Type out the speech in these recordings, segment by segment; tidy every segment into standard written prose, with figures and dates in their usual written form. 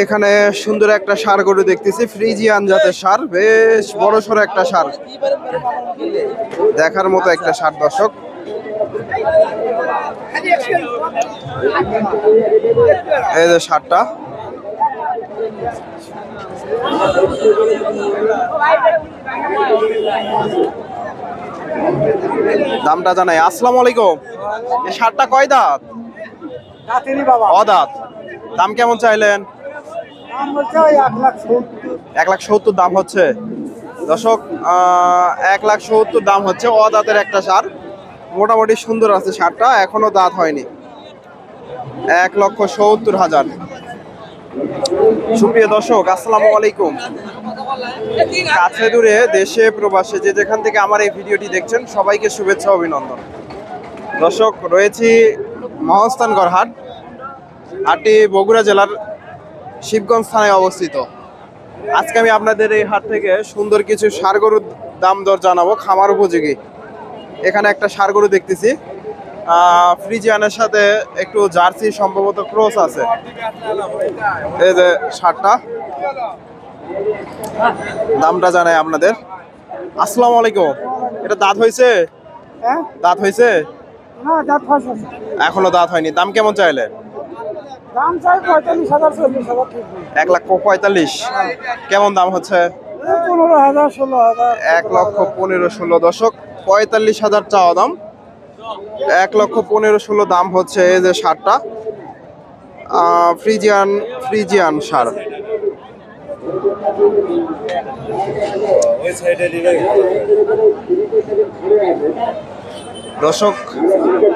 এখানে সুন্দর একটা ষাঁড় গরু দেখতেছি, ফ্রিজিয়ান জাতের ষাঁড়, বেশ বড় সড়ো একটা ষাঁড়, দেখার মতো একটা ষাঁড় দর্শক। এই যে ষাঁড়টা, দামটা জানাই। আসসালামু আলাইকুম। এই ষাঁড়টা কয় দাঁত? অদাঁত। দাম কেমন চাইলেন? 1,70,000 দাম হচ্ছে দর্শক। 1,70,000 দাম হচ্ছে। অদাঁতের একটা ষাঁড়, মোটামুটি সুন্দর আছে ষাঁড়টা, এখনো দাঁত হয়নি। 1,70,000। সুপ্রিয় দর্শক, আসসালামু আলাইকুম। কাছে দূরে দেশে প্রবাসে যে যেখান থেকে আমার এই ভিডিওটি দেখছেন সবাইকে শুভেচ্ছা অভিনন্দন। দর্শক, রয়েছি মহাস্থানগড় হাট। হাটটি বগুড়া জেলার শিবগঞ্জ থানায় অবস্থিত। আজকে আমি আপনাদের এই হাট থেকে সুন্দর কিছু ষাঁড় গরুর দাম দর জানাবো, খামার উপযোগী। এখানে একটা ষাঁড় গরু দেখতেছি, ফ্রিজিয়ানের সাথে একটু জার্সি সম্ভবত ক্রস আছে। এই যে ষাঁড়টা, দামটা জানাই আপনাদের। আসসালামু আলাইকুম। এটা দাঁত হয়েছে? দাঁত হয়েছে? এখনো দাঁত হয়নি। দাম কেমন চাইলে? 1,45,000। কেমন দাম হচ্ছে? 1,15,000-16,000। দর্শক, 45,000 চাওয়া দাম, 1,15,000 দাম হচ্ছে। এই যে ষাঁড়টা, ফ্রিজিয়ান ষাঁড়। দর্শক,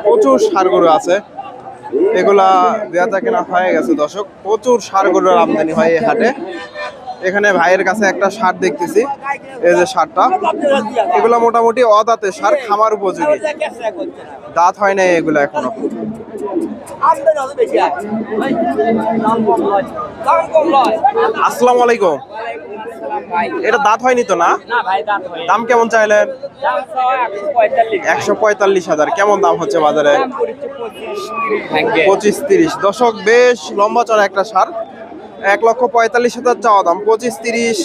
প্রচুর ষাঁড় গরু আছে, এগুলা বেচা কেনা হয়ে গেছে দর্শক। প্রচুর ষাঁড় গরুর আমদানি হয় এই হাটে। এখানে ভাইয়ের কাছে একটা ষাঁড় দেখতেছি, এই যে ষাঁড়টা, এগুলা মোটামুটি অদাঁতের ষাঁড়, খামার উপযোগী, দাঁত হয় নাই এগুলো এখনো। আসসালামু আলাইকুম। এটা দাঁত হয়নি তো না? দাম কেমন চাইলেন? 145,000। কেমন দাম হচ্ছে বাজারে? 25-30। দর্শক, বেশ লম্বা চড়া একটা ষাঁড়, 1,45,000 চাওয়া দাম, 25-30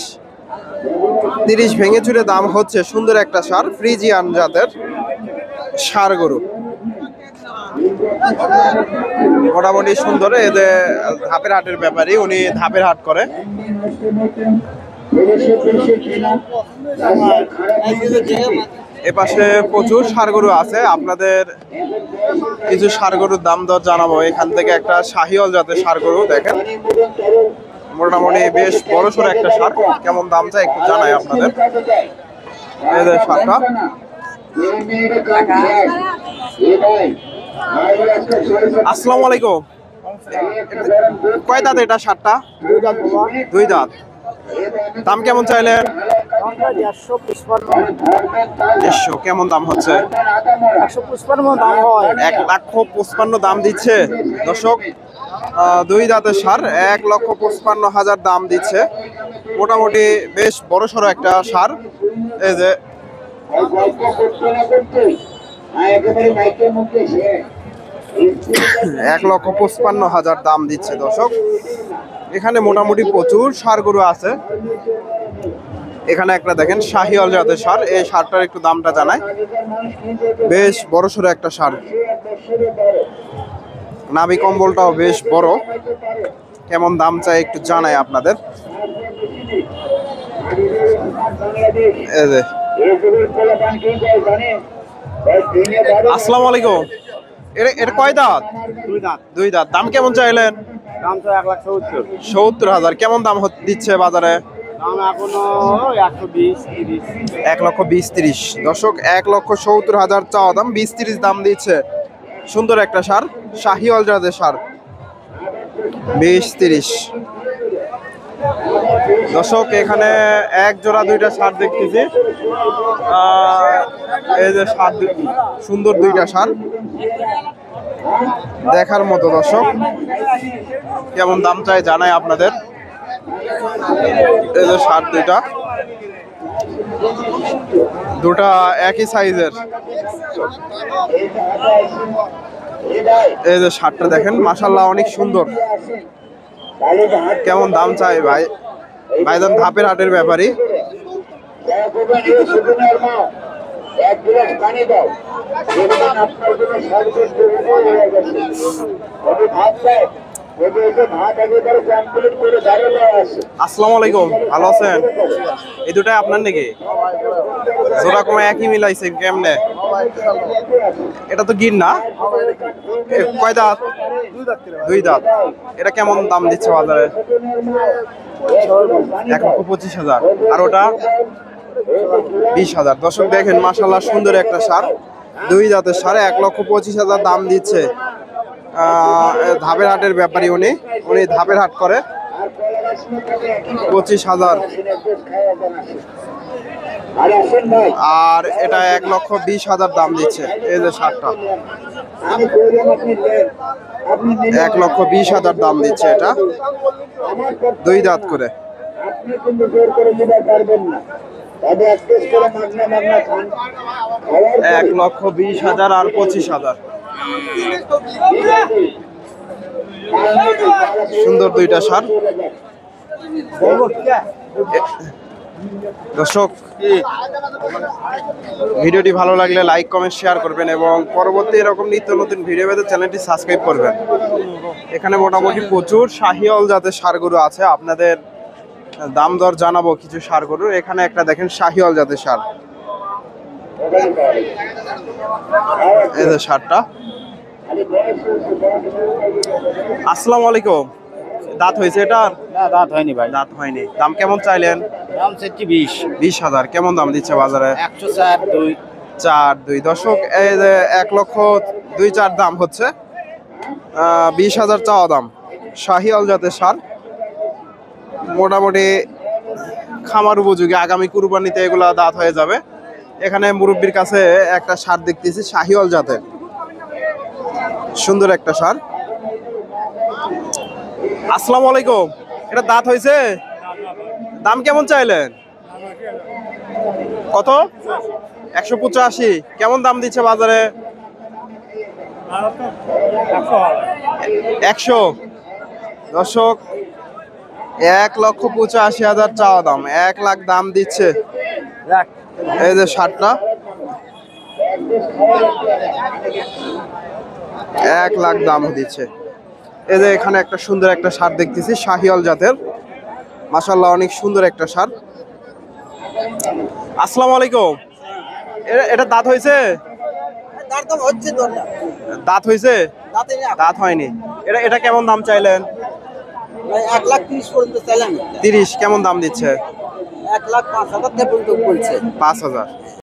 ভেঙে চুরে দাম হচ্ছে। সুন্দর একটা ষাঁড়, ফ্রিজিয়ান জাতের ষাঁড় গরু, মোটামুটি সুন্দর। এদের ধাপের হাটের ব্যাপারী, উনি ধাপের হাট করে। এপাশে প্রচুর ষাঁড় গরু আছে, আপনাদের কিছু ষাঁড় গরুর দাম দর জানাবো। এখান থেকে একটা শাহিওয়াল জাতের ষাঁড় গরু দেখেন, মোটামুটি বেশ বড় সড়ো একটা ষাঁড়। কেমন দাম চাই একটু জানাই আপনাদের। এই যে ষাঁড়টা, আসসালামু আলাইকুম। কয় দাঁত এটা ষাঁড়টা? 2 দাঁত। দাম কেমন চাইলেন? 1,55,000। কেমন দাম হচ্ছে? 1,55,000 দাম দিচ্ছে দর্শক। 2 দাঁতের ষাঁড়, 1,55,000 দাম দিচ্ছে। মোটামুটি বেশ বড় সড়ো একটা ষাঁড়। এই যে 1,55,000 দাম দিচ্ছে দর্শক। এখানে মোটামুটি প্রচুর ষাঁড় গরু আছে। এখানে একটা দেখেন শাহিওয়াল জাতের ষাঁড়, এই ষাঁড়টার একটু দামটা জানায়। বেশ বড় সড়ো একটা ষাঁড়, নাভি কম্বলটাও বেশ বড়। কেমন দাম চাই একটু জানাই আপনাদের। আসসালামু আলাইকুম। এটা কয় দাঁত? 2 দাঁত। দাম কেমন চাইলেন? দাম তো 1,70,000। 70,000। কেমন দাম দিচ্ছে বাজারে? দাম এখনো 120-30। 1,20,30। দর্শক, 1,70,000 চাওয়া দাম, 20-30 দাম দিচ্ছে। সুন্দর একটা ষাঁড়, শাহিওয়াল জাতের ষাঁড়, 20-30। দর্শক, এখানে এক জোড়া 2টা ষাঁড় দেখতেছি। এই যে ষাঁড়, সুন্দর 2টা ষাঁড়, দেখার মতো দর্শক। কেমন দাম চাই জানাই আপনাদের। এই যে ষাঁড় 2টা একই সাইজের। এই যে শার্টটা দেখেন মাশাআল্লাহ অনেক সুন্দর। কেমন দাম চাই ভাই? ভাইজান ধাপের হাটের ব্যাপারী। আসসালামু আলাইকুম, ভালো আছেন? এই দুটাই আপনার নাকি? জোড়া কমে একই মিলাইছে কেমনে? এটা তো গির না? কয় দাঁত? দুই দাঁত। এটা কেমন দাম দিচ্ছে বাজারে? 1,25,000। আর ওটা 20,000। দর্শক দেখেন মাশাআল্লাহ সুন্দর একটা সার, দুই দাঁতের সারে 1,25,000 দাম দিচ্ছে। ধাপের হাটের ব্যাপারী উনি ধাপের হাট করে। 25,000। আর এটা 1,20,000 দাম দিচ্ছে। এই যে সারটা 1,20,000 দাম দিচ্ছে। এটা দুই দাঁত করে। 1,20,000 আর 25,000। সুন্দর দুইটা সার। দর্শক ভিডিওটি ভালো লাগলে লাইক কমেন্ট শেয়ার করবেন এবং পরবর্তী এরকম নিত্য নতুন ভিডিও পেতে চ্যানেলটি সাবস্ক্রাইব করবেন। এখানে মোটামুটি প্রচুর শাহিওয়াল জাতের ষাঁড় আছে। আপনাদের দাম দর জানাবো কিছু ষাঁড় গরুর। এখানে একটা দেখেন শাহিওয়াল জাতের ষাঁড়। এই যে ষাঁড়টা। আসসালামু আলাইকুম। দাঁত হয়েছে এটার? না, দাঁত হয়নি ভাই। দাঁত হয়নি। দাম কেমন চাইলেন? দাম চাচ্ছি 20। 20,000। কেমন দাম দিচ্ছে বাজারে? 104, 4-2। দর্শক এই যে 1,02,4 দাম হচ্ছে। 20,000 চাওয়া দাম। শাহিওয়াল জাতের ষাঁড়, মোটামুটি খামার উপযোগী। আগামী কুরবানিতে এগুলা দাঁত হয়ে যাবে। এখানে মুরব্বির কাছে একটা ষাঁড় দেখতেছি শাহিওয়াল জাতের, সুন্দর একটা ষাঁড়। আসসালামু আলাইকুম। এটা দাঁত হয়েছে? দাম কেমন চাইলেন? কত? 185। কেমন দাম দিচ্ছে বাজারে? 100। দর্শক 1,85,000 চাওয়া দাম, 1 লাখ দাম দিচ্ছে। এই যে ষাঁড়টা 1 লাখ দাম দিচ্ছে। এই যে এখানে একটা সুন্দর একটা ষাঁড় দেখতেছি শাহিওয়াল জাতের, মাশাআল্লাহ অনেক সুন্দর একটা ষাঁড়। আসসালামু আলাইকুম। এটা দাঁত হয়েছে? দাঁত হয়েছে? দাঁত হয়নি। এটা কেমন দাম চাইলেন? 1,30,000 পর্যন্ত চাইলাম। 30। কেমন দাম দিচ্ছে? 1,05,000 পর্যন্ত বলছে। 5,000।